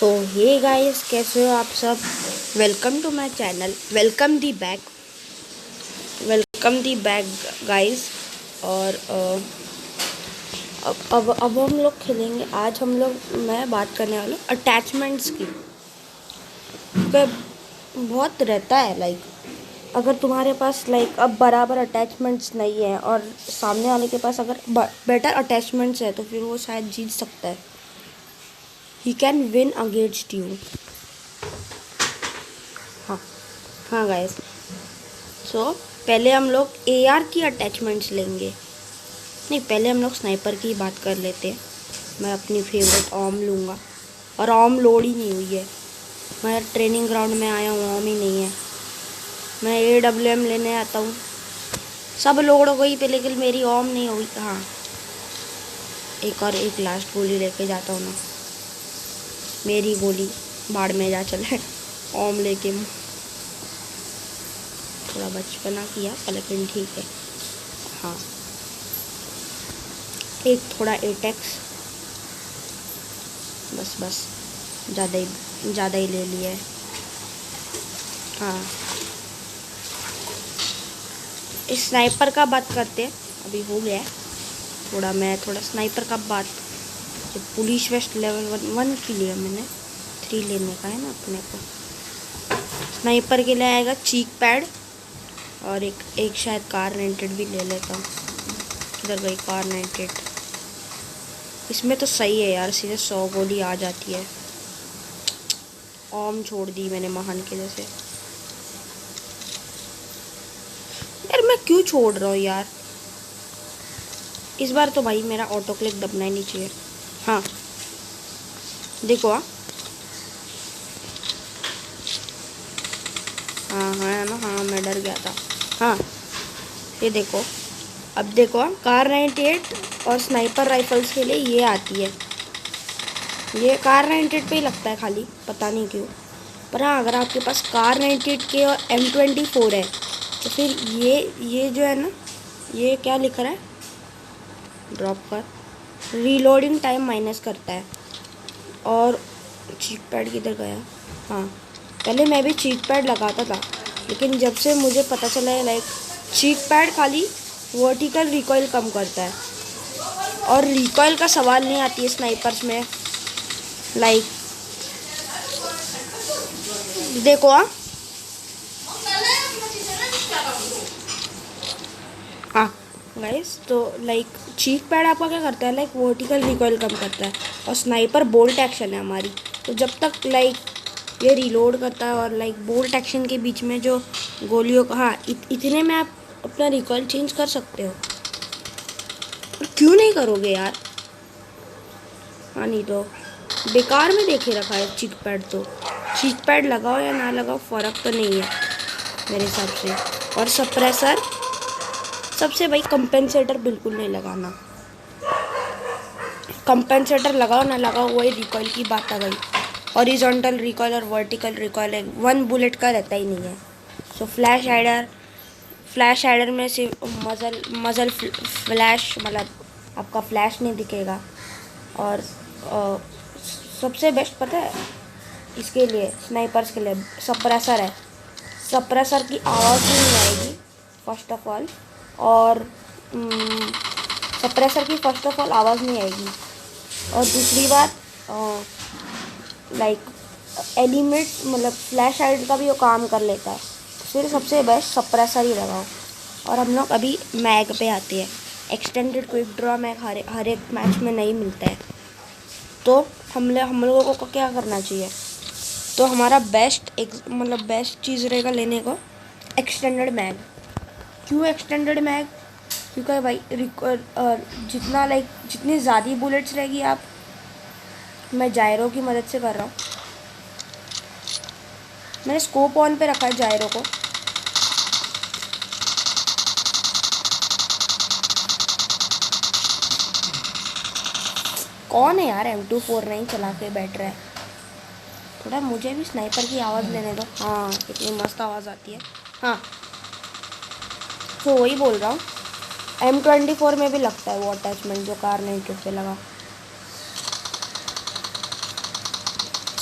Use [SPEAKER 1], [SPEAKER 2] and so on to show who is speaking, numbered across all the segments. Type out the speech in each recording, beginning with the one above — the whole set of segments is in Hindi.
[SPEAKER 1] सो हे गाइस, कैसे हो आप सब। Welcome to my channel. Welcome the back guys. और अब हम लोग खेलेंगे। आज मैं बात करने वाला हूँ अटैचमेंट्स की। बहुत रहता है अगर तुम्हारे पास अब बराबर अटैचमेंट्स नहीं है और सामने वाले के पास अगर बेटर अटैचमेंट्स है तो फिर वो शायद जीत सकता है। He can win against you. हाँ हाँ गाइस। सो पहले हम लोग एआर की अटैचमेंट्स लेंगे। नहीं, पहले हम लोग स्नाइपर की बात कर लेते हैं। मैं अपनी फेवरेट ओम लूँगा और ओम लोड ही नहीं हुई है। मैं ट्रेनिंग ग्राउंड में आया हूँ, ओम ही नहीं है। मैं AWM लेने आता हूँ, सब लोड हो गई पे, लेकिन मेरी ओम नहीं हुई। हाँ, एक लास्ट गोली लेके जाता हूँ ना। मेरी गोली बाढ़ में जा चले। ओम लेके थोड़ा बचपना किया लेकिन ठीक है। हाँ, एक थोड़ा एटेक्स, बस ज़्यादा ही ले लिया है। हाँ, इस स्नाइपर का बात करते हैं। अभी हो गया है थोड़ा स्नाइपर का बात। जो पुलिस वेस्ट लेवल 1 की लिया मैंने, 3 लेने का है ना अपने को। स्नाइपर के लिए आएगा चीक पैड और एक शायद कार 98 भी ले लेता हूँ। किधर गई कार 98? इसमें तो सही है यार, सीधे 100 गोली आ जाती है। ओम छोड़ दी मैंने महान के जैसे। यार मैं क्यों छोड़ रहा हूँ यार। इस बार तो भाई मेरा ऑटो क्लिक दबना ही नहीं चाहिए। हाँ देखो, हाँ है ना। हाँ मैं डर गया था। हाँ ये देखो, अब देखो, कार 98 और स्नाइपर राइफल्स के लिए ये आती है। ये कार 98 पे ही लगता है खाली, पता नहीं क्यों। पर हाँ, अगर आपके पास कार 98 के और M24 है तो फिर ये जो है ना, ये क्या लिख रहा है, ड्रॉप कर, रीलोडिंग टाइम माइनस करता है। और चीक पैड किधर गया? हाँ, पहले मैं भी चीक पैड लगाता था, लेकिन जब से मुझे पता चला है चीक पैड खाली वर्टिकल रिकॉइल कम करता है और रिकॉइल का सवाल नहीं आती है स्नाइपर्स में। देखो, हाँ गाइस, तो चीक पैड आपका क्या करता है, वर्टिकल रिकॉइल कम करता है और स्नाइपर बोल्ट एक्शन है हमारी। तो जब तक ये रीलोड करता है और बोल्ट एक्शन के बीच में जो गोलियों का, हाँ इतने में आप अपना रिकॉइल चेंज कर सकते हो। और क्यों नहीं करोगे यार। हाँ, नहीं तो बेकार में देखे रखा है चीक पैड। तो चीक पैड लगाओ या ना लगाओ, फ़र्क तो नहीं है मेरे हिसाब से। और सप्रेसर, सबसे भाई कंपेंसेटर बिल्कुल नहीं लगाना। कंपेंसेटर लगाओ ना लगाओ, वही रिकॉइल की बात आ गई। हॉरिजॉन्टल रिकॉइल और वर्टिकल रिकॉइल 1 बुलेट का रहता ही नहीं है। सो फ्लैश हाइडर में सिर्फ मजल फ्लैश, मतलब आपका फ्लैश नहीं दिखेगा। और सबसे बेस्ट पता है इसके लिए, स्नाइपर्स के लिए सप्रेसर है। सप्रेसर की आवाज़ नहीं आएगी फर्स्ट ऑफ ऑल, और सप्रेसर की फर्स्ट ऑफ ऑल आवाज़ नहीं आएगी। और दूसरी बात, एलिमेंट, मतलब फ्लैश लाइट का भी वो काम कर लेता है। फिर सबसे बेस्ट सप्रेसर ही लगाओ। और हम लोग अभी मैग पे आते हैं। एक्सटेंडेड क्विक ड्रॉ मैग हर एक मैच में नहीं मिलता है, तो हम लोगों को क्या करना चाहिए। तो हमारा बेस्ट चीज़ रहेगा लेने को एक्सटेंडेड मैग। क्यों एक्सटेंडेड मैग? क्योंकि भाई जितनी ज़्यादा बुलेट्स रहेगी आप, मैं जायरो की मदद से कर रहा हूँ। मैंने स्कोप ऑन पे रखा है जायरो को। कौन है यार M24 नहीं चला के बैठ रहा है। थोड़ा मुझे भी स्नाइपर की आवाज़ लेने दो। हाँ, कितनी मस्त आवाज़ आती है। हाँ, तो वही बोल रहा हूँ, M24 में भी लगता है वो अटैचमेंट जो कार 98 पे लगा।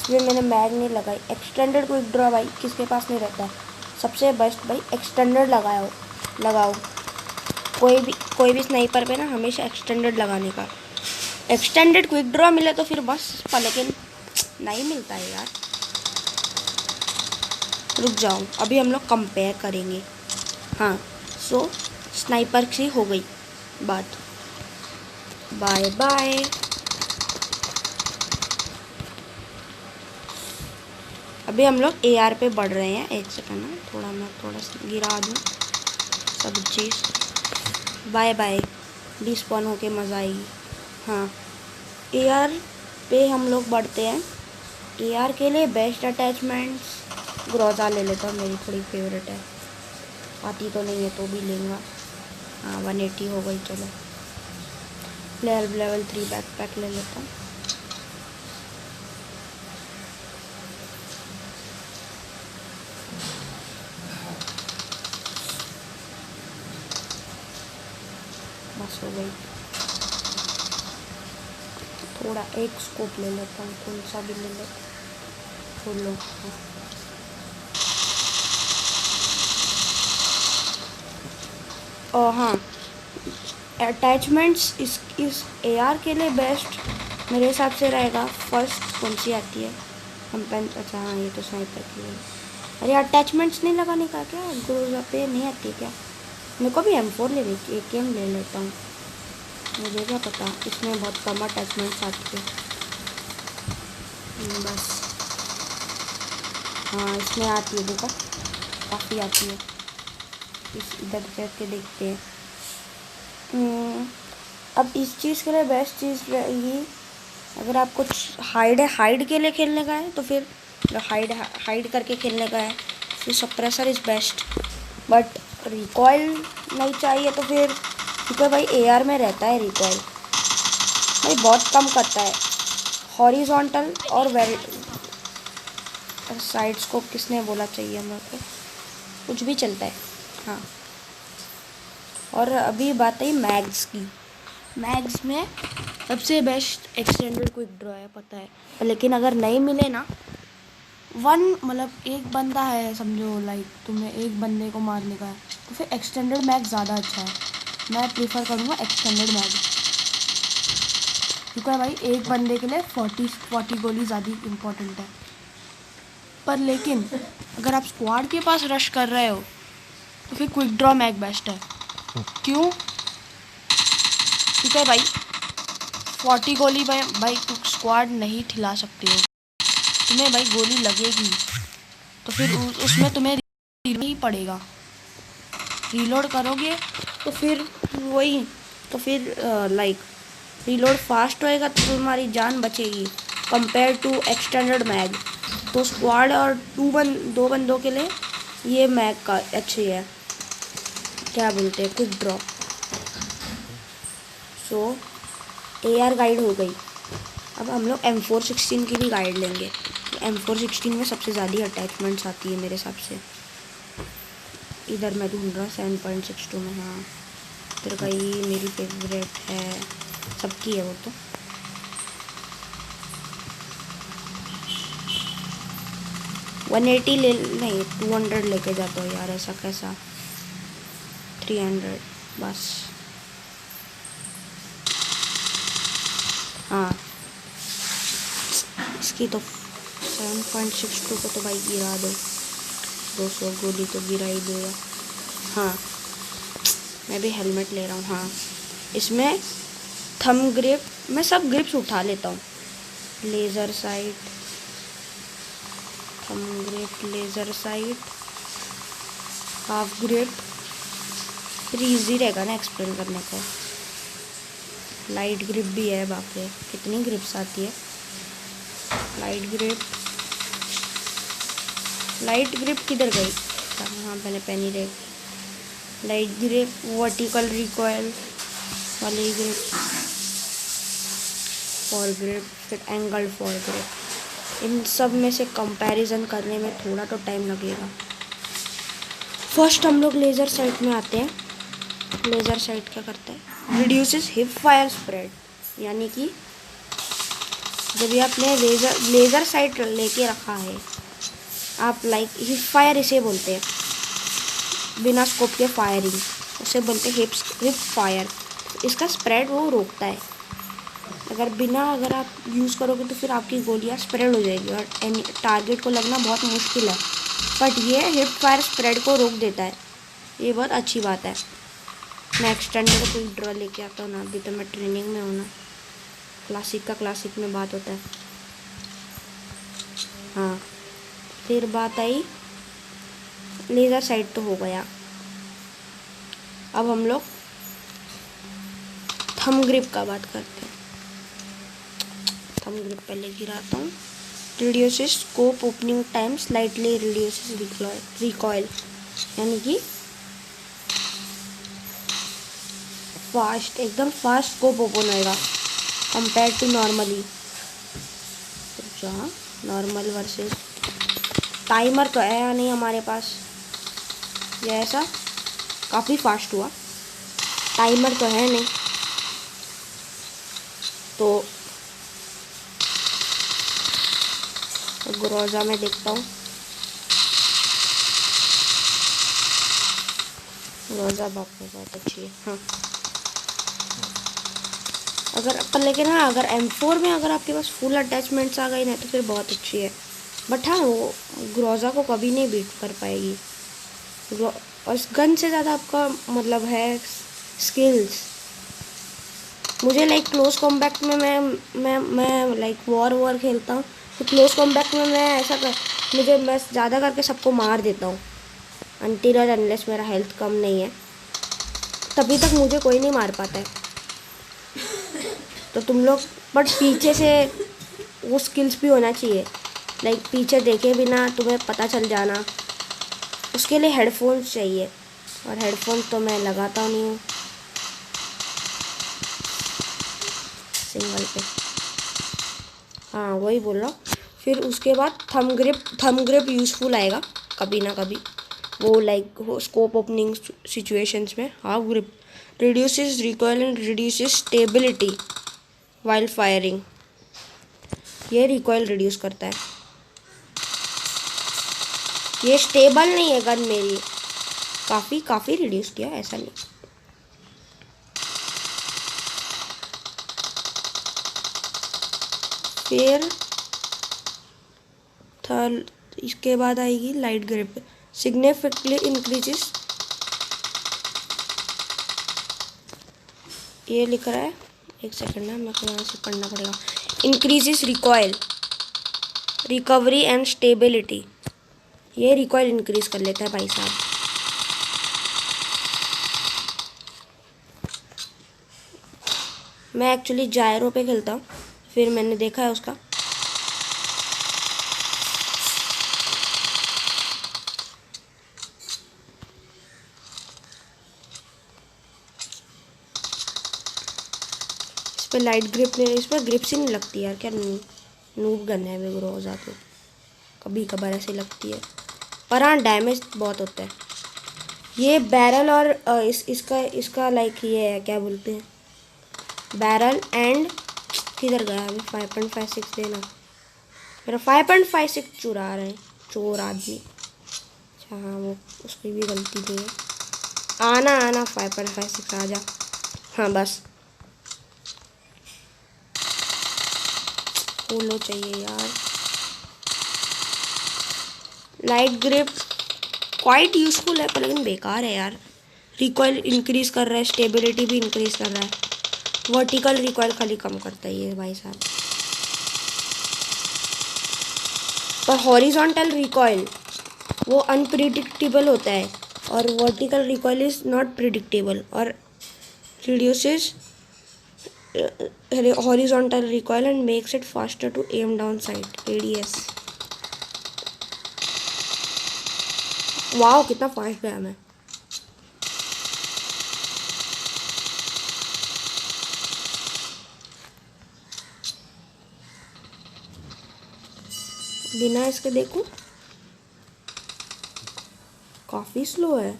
[SPEAKER 1] इसमें मैंने मैग नहीं लगाई। एक्सटेंडेड क्विक ड्रॉ भाई किसके पास नहीं रहता है, सबसे बेस्ट भाई एक्सटेंडेड लगाओ। कोई भी स्नाइपर पे ना हमेशा एक्सटेंडेड लगाने का। एक्सटेंडेड क्विक ड्रॉ मिले तो फिर बस, लेकिन नहीं मिलता है यार। रुक जाओ, अभी हम लोग कंपेयर करेंगे। हाँ, सो स्नाइपर से हो गई बात। Bye bye. अभी हम लोग AR पे बढ़ रहे हैं। एक सेकंड ना, थोड़ा सा गिरा दूँ सब चीज़। Bye bye. डिस्पॉन होके मज़ा आएगी। हाँ, AR पे हम लोग बढ़ते हैं। AR के लिए बेस्ट अटैचमेंट्स ग्रोजा ले लेता हूँ, मेरी थोड़ी फेवरेट है। आती तो नहीं है तो भी लेंगा। हाँ 180 हो गई। चलो प्लेयर लेवल 3 बैकपैक ले लेता हूँ। बस हो गई। थोड़ा एक स्कोप ले लेता हूँ, कौन सा भी ले लेता हूँ। खोल लो। और हाँ, अटैचमेंट्स इस AR के लिए बेस्ट मेरे हिसाब से रहेगा। फर्स्ट कौन सी आती है हम पेन, अच्छा हाँ ये तो स्नाइपर की है। अरे अटैचमेंट्स नहीं लगाने का क्या, ग्रोजा पे नहीं आती क्या? मेरे को भी M4 लेने की, AKM ले लेता हूँ। मुझे क्या पता, इसमें बहुत कम अटैचमेंट्स आती है बस। हाँ इसमें आती है, देखो काफ़ी आती है। इधर करके देखते हैं। अब इस चीज़ के लिए बेस्ट चीज़ रहेगी, अगर आप कुछ हाइड के लिए खेलने का है तो फिर हाइड करके खेलने का है फिर suppressor is best. But recoil नहीं चाहिए तो फिर, क्योंकि भाई AR में रहता है रिकॉइल भाई बहुत कम करता है। हॉरिजॉन्टल और साइड स्कोप किसने बोला चाहिए मेरे को, कुछ भी चलता है। हाँ, और अभी बात आई मैग्स की। मैग्स में सबसे बेस्ट एक्सटेंडेड क्विक ड्रॉ है, पता है। लेकिन अगर नहीं मिले ना, मतलब एक बंदा है समझो, लाइक तुम्हें एक बंदे को मारने का है, तो फिर एक्सटेंडेड मैग ज़्यादा अच्छा है। मैं प्रीफर करूँगा एक्सटेंडेड मैग, क्योंकि भाई एक बंदे के लिए 40 गोली ज़्यादा इम्पोर्टेंट है। पर लेकिन अगर आप स्क्वाड के पास रश कर रहे हो तो फिर क्विक ड्रॉ मैग बेस्ट है। क्यों? क्योंकि भाई 40 गोली भाई स्क्वाड नहीं खिला सकते हो, तुम्हें भाई गोली लगेगी तो फिर उसमें तुम्हें रीलोड ही पड़ेगा। रीलोड करोगे तो फिर वही, तो फिर लाइक रीलोड फास्ट होएगा तो तुम्हारी जान बचेगी कंपेयर टू एक्सटेंडेड मैग। तो स्क्वाड और दो बंदों के लिए ये मैग का अच्छी है, क्या बोलते हैं, क्विक ड्रॉ। सो AR गाइड हो गई। अब हम लोग M416 की भी गाइड लेंगे। M416 में सबसे ज़्यादा अटैचमेंट्स आती है मेरे हिसाब से। इधर मैं ढूंढ रहा 7.62 में। हाँ इधर गई, मेरी फेवरेट है, सबकी है वो तो। नहीं 200 लेके जाता हूँ यार, ऐसा कैसा। 300 बस। हाँ इसकी तो 7.62 को तो भाई गिरा दो, 200 गोली तो गिरा ही दो यार। हाँ मैं भी हेलमेट ले रहा हूँ। हाँ इसमें थंब ग्रिप, मैं सब ग्रिप्स उठा लेता हूँ। Laser site, thumb grip, laser site, half grip, फिर ईजी रहेगा ना एक्सप्लेन करने को। लाइट ग्रिप भी है, बाप रे कितनी ग्रिप्स आती है। लाइट ग्रिप किधर गई? हाँ मैंने पहनी रही। लाइट ग्रिप, वर्टिकल रिकॉयल वाली ग्रिप, फॉर ग्रिप, फिर एंगल फॉर ग्रिप। इन सब में से कंपैरिजन करने में थोड़ा तो टाइम लगेगा। फर्स्ट हम लोग लेज़र साइट में आते हैं। लेज़र साइट क्या करता है? रिड्यूसेस हिप फायर स्प्रेड, यानी कि जब ये आपने लेज़र साइट लेके रखा है, आप लाइक हिप फायर इसे बोलते हैं, बिना स्कोप के फायरिंग, उसे बोलते हैं हिप फायर। इसका स्प्रेड वो रोकता है। अगर आप यूज़ करोगे तो फिर आपकी गोलियाँ स्प्रेड हो जाएगी और टारगेट को लगना बहुत मुश्किल है, बट ये हिप फायर स्प्रेड को रोक देता है। ये बहुत अच्छी बात है। मैं एक्सटेंडर को कोई ड्रॉ लेके आता हूँ ना, अभी तो मैं ट्रेनिंग में हूँ ना। क्लासिक में बात होता है। हाँ, फिर बात आई लेज़र साइट तो हो गया। अब हम लोग थंब ग्रिप का बात करते हैं। थंब ग्रिप पहले गिराता हूँ। Reduces scope opening time slightly reduces recoil, यानी कि एकदम फास्ट स्कोप ओपन होएगा कंपेयर टू नॉर्मली। जहाँ नॉर्मल वर्सेस टाइमर तो है या नहीं हमारे पास, ये ऐसा काफ़ी फास्ट हुआ। टाइमर तो है नहीं, तो ग्रोजा में देखता हूँ। ग्रोजा बाप में बहुत अच्छी है। हाँ, लेकिन हाँ, अगर M4 में अगर आपके पास फुल अटैचमेंट्स आ गई ना तो फिर बहुत अच्छी है, बट हाँ वो ग्रोजा को कभी नहीं बीट कर पाएगी। और इस गन से ज़्यादा आपका मतलब है स्किल्स। मुझे लाइक क्लोज कॉम्बैट में मैं लाइक वॉर खेलता हूँ, तो क्लोज कॉम्बैट में मैं ज़्यादा करके सबको मार देता हूँ अनटिल और अनलेस मेरा हेल्थ कम नहीं है, तभी तक मुझे कोई नहीं मार पाता है। तो तुम लोग बट पीछे से वो स्किल्स भी होना चाहिए, लाइक पीछे देखे बिना तुम्हें पता चल जाना। उसके लिए हेडफोन्स चाहिए, और हेडफोन्स तो मैं लगाता नहीं हूँ सिंगल पे। हाँ वही बोल रहा हूँ। फिर उसके बाद थंब ग्रिप यूज़फुल आएगा कभी ना कभी, वो लाइक स्कोप ओपनिंग सिचुएशंस में। Half grip reduces recoil and reduces stability while firing, ये रिकॉइल रिड्यूस करता है। ये स्टेबल नहीं है गन मेरी, काफ़ी रिड्यूस किया, ऐसा नहीं। फिर इसके बाद आएगी लाइट ग्रिप, सिग्निफिकेंटली इंक्रीजेस, ये लिख रहा है, एक सेकंड ना, मेरे को यहाँ से पढ़ना पड़ेगा। Increases recoil, recovery and stability, ये रिकॉइल इंक्रीज कर लेता है भाई साहब। मैं एक्चुअली जायरो पे खेलता हूँ, फिर मैंने देखा है उसका। इस पर लाइट ग्रिप नहीं, इस पर ग्रिप्स ही नहीं लगती यार, क्या नूब गन है वे ग्रोजा, तो कभी कभार ऐसे लगती है, पर हाँ डैमेज बहुत होता है। ये बैरल और इसका लाइक ये है, क्या बोलते हैं, बैरल एंड किधर गया अभी 5.56 देना, मेरा 5.56 चुरा रहे हैं चोर आदमी। अच्छा हाँ, वो उसकी भी गलती नहीं है। आना 5.56 आ जा। हाँ बस फूलो चाहिए यार। लाइट ग्रिप क्वाइट यूज़फुल है, पर लेकिन बेकार है यार। रिकॉइल इंक्रीज़ कर रहा है, स्टेबिलिटी भी इंक्रीज़ कर रहा है, वर्टिकल रिकॉइल खाली कम करता है ये भाई साहब। पर हॉरिजॉन्टल रिकॉइल वो अनप्रिडिक्टेबल होता है, और vertical recoil is not predictable, और reduces horizontal recoil and makes it faster to aim down sight, ADS। वाह कितना फास्ट गया मैं। बिना इसके देखो काफ़ी स्लो है,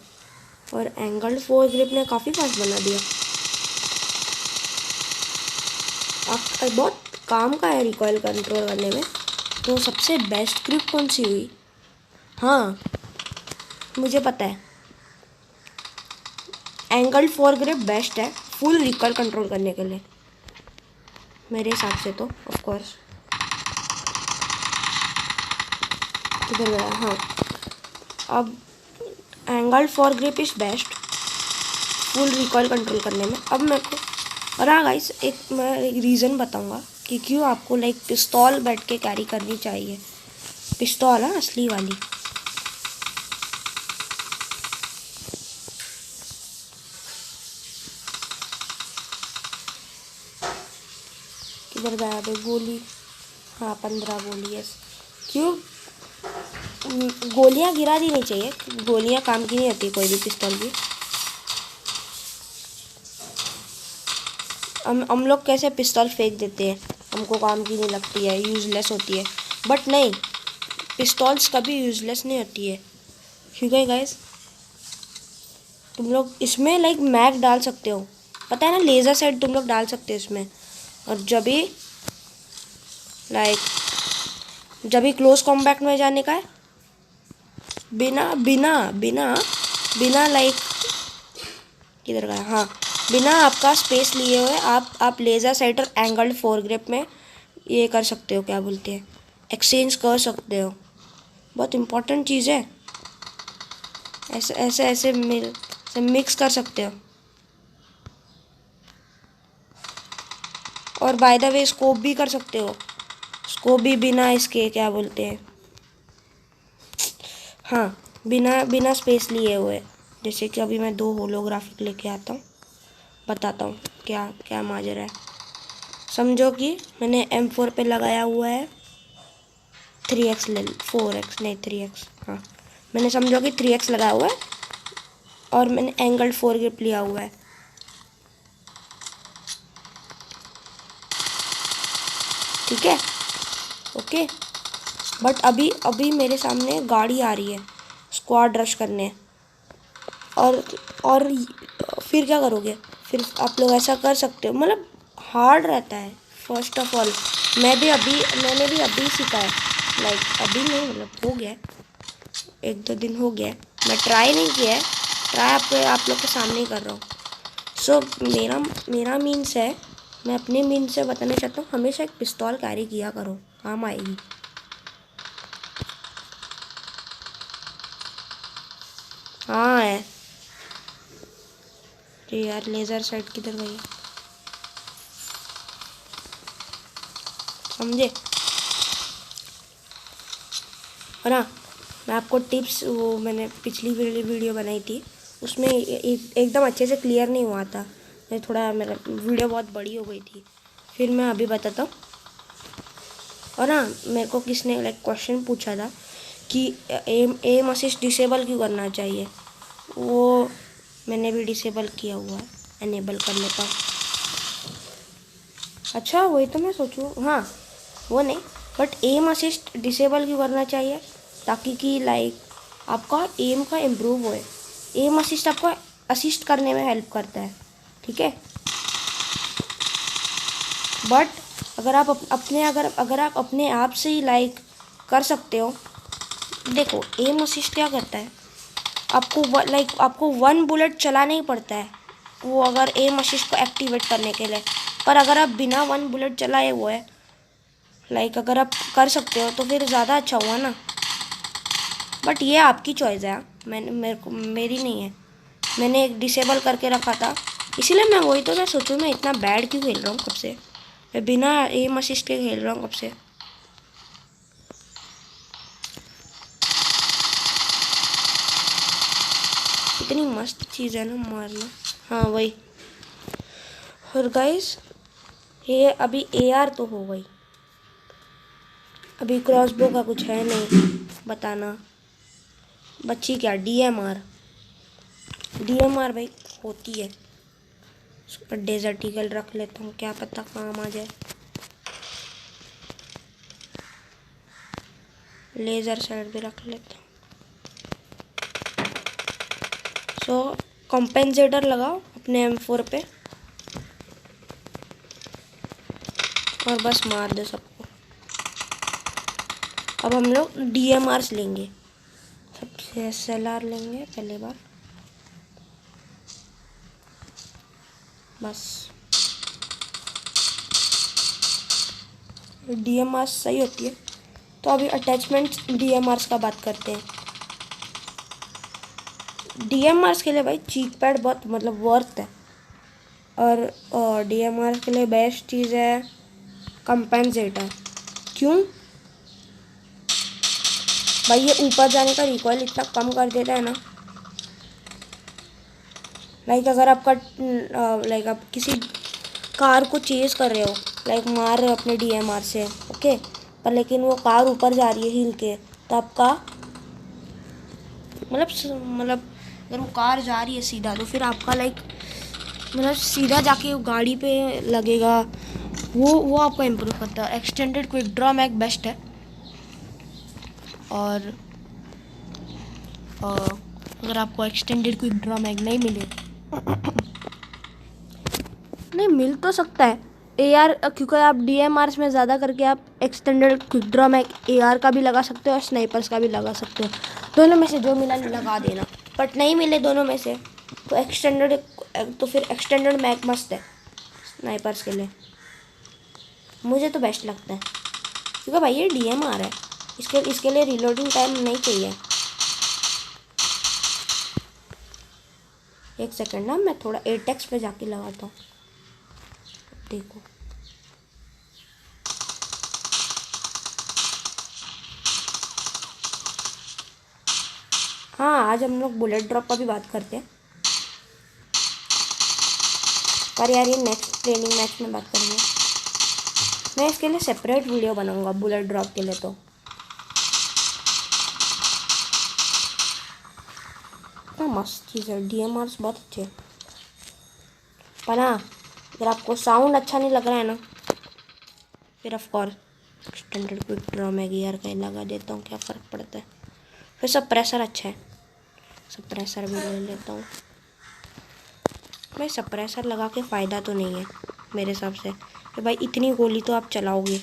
[SPEAKER 1] और एंगल्ड फोर ग्रिप ने काफ़ी फास्ट बना दिया। बहुत काम का है रिकॉइल कंट्रोल करने में, तो सबसे बेस्ट ग्रिप कौन सी हुई? हाँ मुझे पता है, एंगल्ड फोर ग्रिप बेस्ट है फुल रिकॉइल कंट्रोल करने के लिए मेरे हिसाब से तो। ऑफ कोर्स किधर गया? हाँ, अब angled four grip is best full recoil control करने में। अब मेरे को, और हाँ गाइस, मैं एक रीज़न बताऊंगा कि क्यों आपको लाइक पिस्तौल बैठ के कैरी करनी चाहिए। पिस्तौल है असली वाली। किधर गया भाई गोली? हाँ 15 गोली है। क्यों गोलियां गिरा दी नहीं चाहिए, गोलियां काम की नहीं होती कोई भी पिस्तौल की। हम लोग कैसे पिस्तौल फेंक देते हैं, हमको काम की नहीं लगती है, यूज़लेस होती है, बट नहीं, पिस्तौल्स कभी यूज़लेस नहीं होती है। क्योंकि गाइस तुम लोग इसमें लाइक मैग डाल सकते हो, पता है ना, लेज़र साइट तुम लोग डाल सकते हो इसमें। और जब भी क्लोज कॉम्बैट में जाने का है, बिना बिना बिना बिना लाइक किधर गया? हाँ, बिना आपका स्पेस लिए हुए आप लेज़र साइट और एंगल्ड फोर ग्रिप में ये कर सकते हो, क्या बोलते हैं, एक्सचेंज कर सकते हो। बहुत इम्पोर्टेंट चीज़ है, ऐसे ऐसे ऐसे मिक्स कर सकते हो। और बाय द वे स्कोप भी कर सकते हो, स्कोप भी बिना इसके क्या बोलते हैं, हाँ बिना स्पेस लिए हुए। जैसे कि अभी मैं 2 होलोग्राफिक लेके आता हूँ, बताता हूँ क्या क्या माजरा है। समझो कि मैंने M4 पे लगाया हुआ है 3x ले 4x नहीं 3x, हाँ मैंने समझो कि 3x लगाया हुआ है और मैंने एंगल्ड फोर ग्रिप लिया हुआ है, ठीक है, ओके। बट अभी मेरे सामने गाड़ी आ रही है स्क्वाड रश करने, और फिर क्या करोगे? फिर आप लोग ऐसा कर सकते हो, मतलब हार्ड रहता है। फर्स्ट ऑफ ऑल मैंने भी अभी सीखा है, लाइक अभी नहीं, मतलब हो गया 1-2 दिन हो गया, मैं ट्राई नहीं किया है, ट्राई आप लोग के सामने ही कर रहा हूँ। सो मेरा मीन्स है, मैं अपने मीन्स से बताना चाहता हूँ, हमेशा एक पिस्तौल कैरी किया करो, काम आएगी। हाँ है जी यार, लेज़र साइट किधर गई समझे? और हाँ, मैं आपको टिप्स, वो मैंने पिछली वीडियो बनाई थी, उसमें एकदम अच्छे से क्लियर नहीं हुआ था, थोड़ा मेरा वीडियो बहुत बड़ी हो गई थी, फिर मैं अभी बताता हूँ। और हाँ, मेरे को किसने लाइक क्वेश्चन पूछा था कि एम असिस्ट डिसेबल क्यों करना चाहिए, वो मैंने भी डिसेबल किया हुआ है, एनेबल कर लेता हूँ। अच्छा वही तो मैं सोचूँ, हाँ वो नहीं, बट एम असिस्ट डिसेबल क्यों करना चाहिए, ताकि कि लाइक आपका एम का इम्प्रूव होए। एम असिस्ट आपको असिस्ट करने में हेल्प करता है, ठीक है। बट अगर आप अपने आप से ही लाइक कर सकते हो, देखो एम असिस्ट क्या करता है, आपको 1 बुलेट चलाना ही पड़ता है वो, अगर एम असिस्ट को एक्टिवेट करने के लिए। पर अगर आप बिना 1 बुलेट चलाए हुए अगर आप कर सकते हो तो फिर ज़्यादा अच्छा हुआ ना। बट ये आपकी चॉइस है, मेरी नहीं है, मैंने एक डिसेबल करके रखा था, इसीलिए मैं सोचूं मैं इतना बैड क्यों खेल रहा हूँ कब से, मैं बिना एम असिस्ट के खेल रहा हूँ कब से। इतनी मस्त चीज़ है ना मारना, हाँ वही। और गाइस ये अभी AR तो हो गई, अभी क्रॉसबो का कुछ है नहीं बताना, बच्ची क्या DMR भाई होती है। डेजर्ट ईगल रख लेता हूँ, क्या पता काम आ जाए। लेज़र साइड भी रख लेता हूँ। सो कॉम्पेंसेटर लगाओ अपने M4 पे, और बस मार दे सबको। अब हम लोग DMRs लेंगे, सबसे SLR लेंगे पहले बार। बस DMRs सही होती है। तो अभी अटैचमेंट्स DMRs का बात करते हैं। DMRs के लिए भाई चीक पैड बहुत मतलब वर्थ है। और DMRs के लिए बेस्ट चीज़ है कंपेंसेटर। क्यों भाई? ये ऊपर जाने का रिकॉइल इतना कम कर देता है ना। लाइक अगर आपका लाइक आप किसी कार को चेज कर रहे हो, लाइक मार रहे हो अपने DMR से, ओके, पर लेकिन वो कार ऊपर जा रही है हिल के, तो आपका मतलब अगर वो कार जा रही है सीधा, तो फिर आपका लाइक मतलब सीधा जाके गाड़ी पे लगेगा। वो आपको इम्प्रूव करता है। Extended quick draw mag best है। और अगर आपको एक्सटेंडेड क्विक ड्रॉ मैक नहीं मिले नहीं मिल तो सकता है AR, क्योंकि आप DMRs में ज़्यादा करके आप extended quick draw mag AR का भी लगा सकते हो और स्नाइपर्स का भी लगा सकते हो। दोनों में से जो मिला लगा देना। बट नहीं मिले दोनों में से तो फिर एक्सटेंडेड मैक मस्त है स्नाइपर्स के लिए। मुझे तो बेस्ट लगता है क्योंकि भाई ये DMR है, इसके लिए रिलोडिंग टाइम नहीं चाहिए। एक सेकंड ना, मैं थोड़ा एटेक्स पे जाके लगाता हूँ। देखो हाँ, आज हम लोग बुलेट ड्रॉप का भी बात करते हैं। पर यार ये नेक्स्ट ट्रेनिंग मैच में बात करेंगे। मैं इसके लिए सेपरेट वीडियो बनाऊंगा बुलेट ड्रॉप के लिए। तो इतना मस्त चीज़ है, DMRs बहुत अच्छे हैं। पर हाँ, अगर आपको साउंड अच्छा नहीं लग रहा है ना, फिर of course extended quick draw mag AR का ही लगा देता हूँ, क्या फ़र्क पड़ता है। फिर सप्रेसर अच्छा है, सप्रेसर भी ले लेता हूँ। भाई सप्रेसर लगा के फ़ायदा तो नहीं है मेरे हिसाब से कि भाई इतनी गोली तो आप चलाओगे,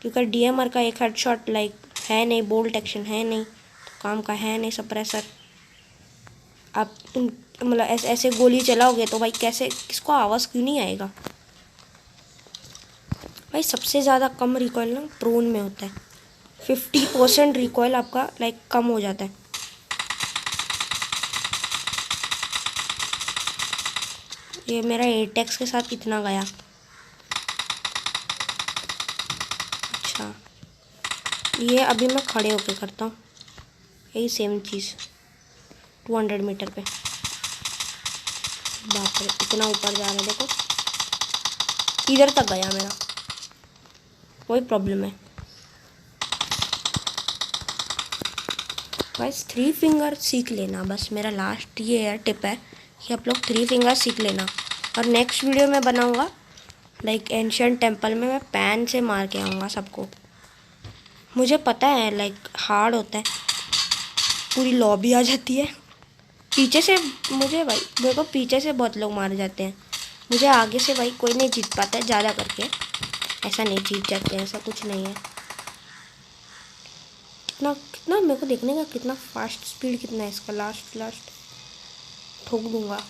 [SPEAKER 1] क्योंकि DMR का एक हेडशॉट लाइक है नहीं, बोल्ट एक्शन है नहीं, तो काम का है नहीं सप्रेसर। आप मतलब ऐसे गोली चलाओगे तो भाई कैसे, किसको आवाज़ क्यों नहीं आएगा? भाई सबसे ज़्यादा कम रिकॉइल ना प्रोन में होता है। 50% रिकॉइल आपका लाइक कम हो जाता है। ये मेरा एटेक्स के साथ इतना गया। अच्छा, ये अभी मैं खड़े होके करता हूँ, यही सेम चीज़ 200 मीटर पे। बाप रे, इतना ऊपर जा रहा है, देखो इधर तक गया मेरा, वही प्रॉब्लम है। गाइस 3 फिंगर सीख लेना, बस मेरा लास्ट ये है टिप है कि आप लोग 3 फिंगर सीख लेना। और नेक्स्ट वीडियो में बनाऊंगा लाइक एंशिएंट टेम्पल में मैं पैन से मार के आऊँगा सबको। मुझे पता है लाइक हार्ड होता है, पूरी लॉबी आ जाती है पीछे से। मुझे भाई देखो पीछे से बहुत लोग मारे जाते हैं, मुझे आगे से भाई कोई नहीं जीत पाता है ज़्यादा करके। ऐसा नहीं जीत जाते हैं, ऐसा कुछ नहीं है। कितना कितना मेरे को देखने का, कितना फास्ट स्पीड कितना है इसका। लास्ट ठोक दूंगा।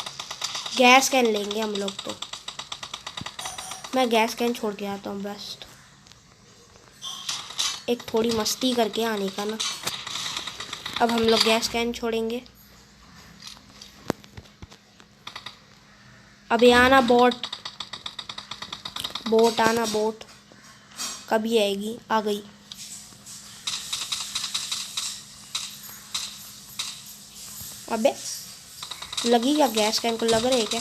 [SPEAKER 1] गैस कैन लेंगे हम लोग, तो मैं गैस कैन छोड़ के आता हूँ बेस्ट। एक थोड़ी मस्ती करके आने का ना। अब हम लोग गैस कैन छोड़ेंगे। अभी आना बोट आना, बोट कभी आएगी? आ गई। अबे लगी क्या? गैस कैन को लग रही है क्या?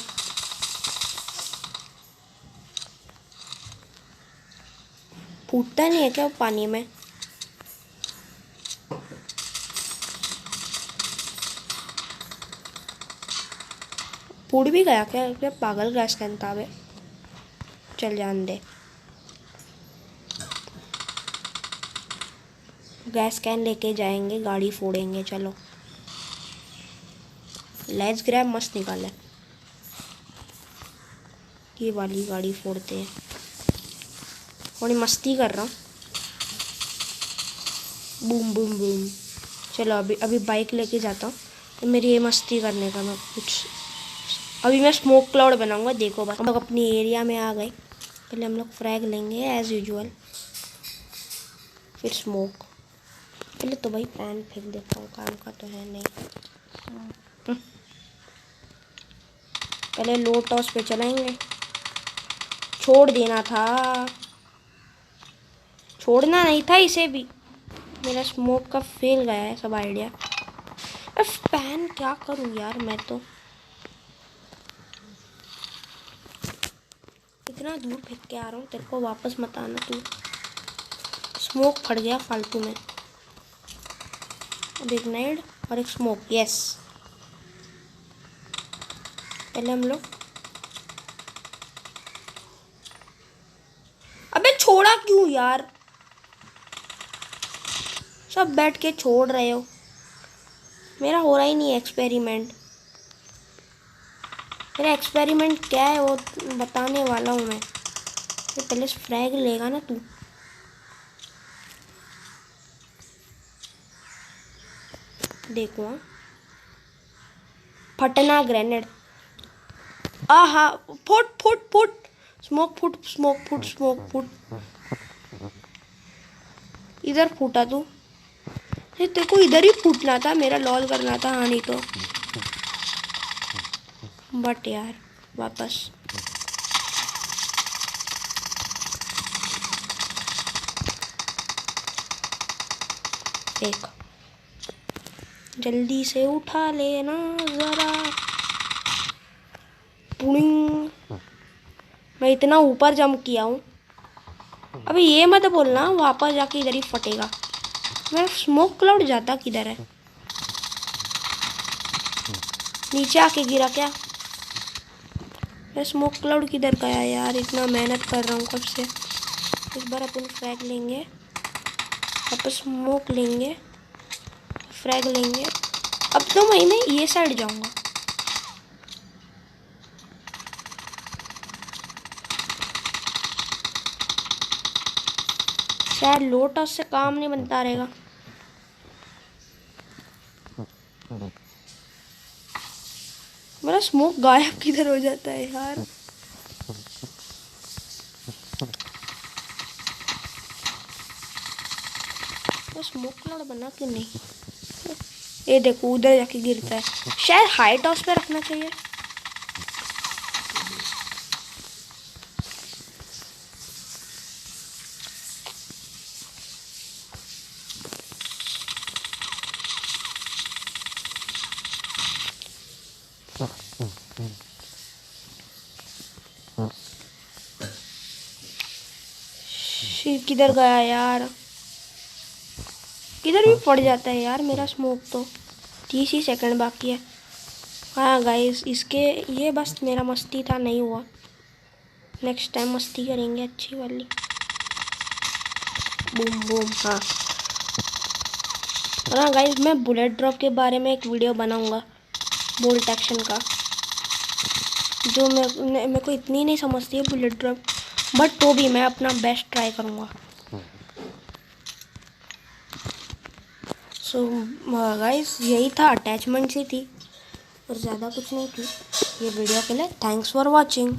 [SPEAKER 1] फूटता नहीं है क्या वो पानी में? फूट भी गया क्या? क्या पागल गैस कैन था बे। चल जान दे। गैस कैन लेके जाएंगे, गाड़ी फोड़ेंगे। चलो लेट्स ग्रैब मस्त निकाला है। ये वाली गाड़ी फोड़ते हैं। थोड़ी मस्ती कर रहा हूँ। Boom boom boom. चलो अभी अभी बाइक लेके जाता हूँ। तो मेरी ये मस्ती करने का मैं कुछ, अभी मैं स्मोक क्लाउड बनाऊंगा, देखो बस। हम लोग अपनी एरिया में आ गए। पहले हम लोग फ्रैग लेंगे एज यूजुअल, फिर स्मोक। पहले तो भाई पैन फेंक देता हूँ, काम का तो है नहीं। पहले लो टॉस पे चलाएंगे। छोड़ देना था, छोड़ना नहीं था इसे भी। मेरा स्मोक का फेल गया है सब आइडिया। अब पैन क्या करूँ यार, मैं तो इतना दूर फेंक के आ रहा हूँ, तेरे को वापस मत आना तू। स्मोक फट गया फालतू में। अब एक नाइड और एक स्मोक, यस। पहले हम लोग, अबे छोड़ा क्यों यार, सब बैठ के छोड़ रहे हो। मेरा हो रहा ही नहीं एक्सपेरिमेंट। मेरा एक्सपेरिमेंट क्या है वो बताने वाला हूँ मैं। तो पहले फ्रैग लेगा ना तू। देखो हाँ, फटना ग्रेनेड। आहा, foot foot foot, smoke foot, smoke foot, smoke foot. इधर फूटा तू, तेरे को इधर ही फूटना था, मेरा लॉल करना था। हाँ नहीं तो बट यार वापस। देख, जल्दी से उठा लेना जरा। पुडिंग, मैं इतना ऊपर जंप किया हूँ। अबे ये मत बोलना वापस जाके इधर ही फटेगा। मेरा स्मोक क्लाउड जाता किधर है? नीचे आके गिरा क्या? मेरा स्मोक क्लाउड किधर गया यार? इतना मेहनत कर रहा हूँ कब से। इस बार अपन फ्रैग लेंगे, वापस स्मोक लेंगे, फ्रैग लेंगे। अब तो मैं ये साइड जाऊंगा। शायद लोटस से काम नहीं बनता रहेगा। मेरा स्मोक गायब किधर हो जाता है यार? तो स्मोक क्लाउड बना क्यों नहीं? ये देखो उधर जाके गिरता है। शायद हाई टॉस पे रखना चाहिए। किधर गया यार? किधर भी पड़ जाता है यार मेरा स्मोक तो। 30 ही सेकंड बाकी है। हाँ गाइस, इसके ये बस मेरा मस्ती था, नहीं हुआ। नेक्स्ट टाइम मस्ती करेंगे अच्छी वाली। Boom boom. हाँ हाँ गाइस, मैं बुलेट ड्रॉप के बारे में एक वीडियो बनाऊंगा, बोल्ट एक्शन का। जो मेरे को इतनी नहीं समझती है बुलेट ड्रॉप, बट तो भी मैं अपना बेस्ट ट्राई करूँगा। सो गाइस, यही था, अटैचमेंट सी थी और ज़्यादा कुछ नहीं थी। ये वीडियो के लिए थैंक्स फॉर वॉचिंग।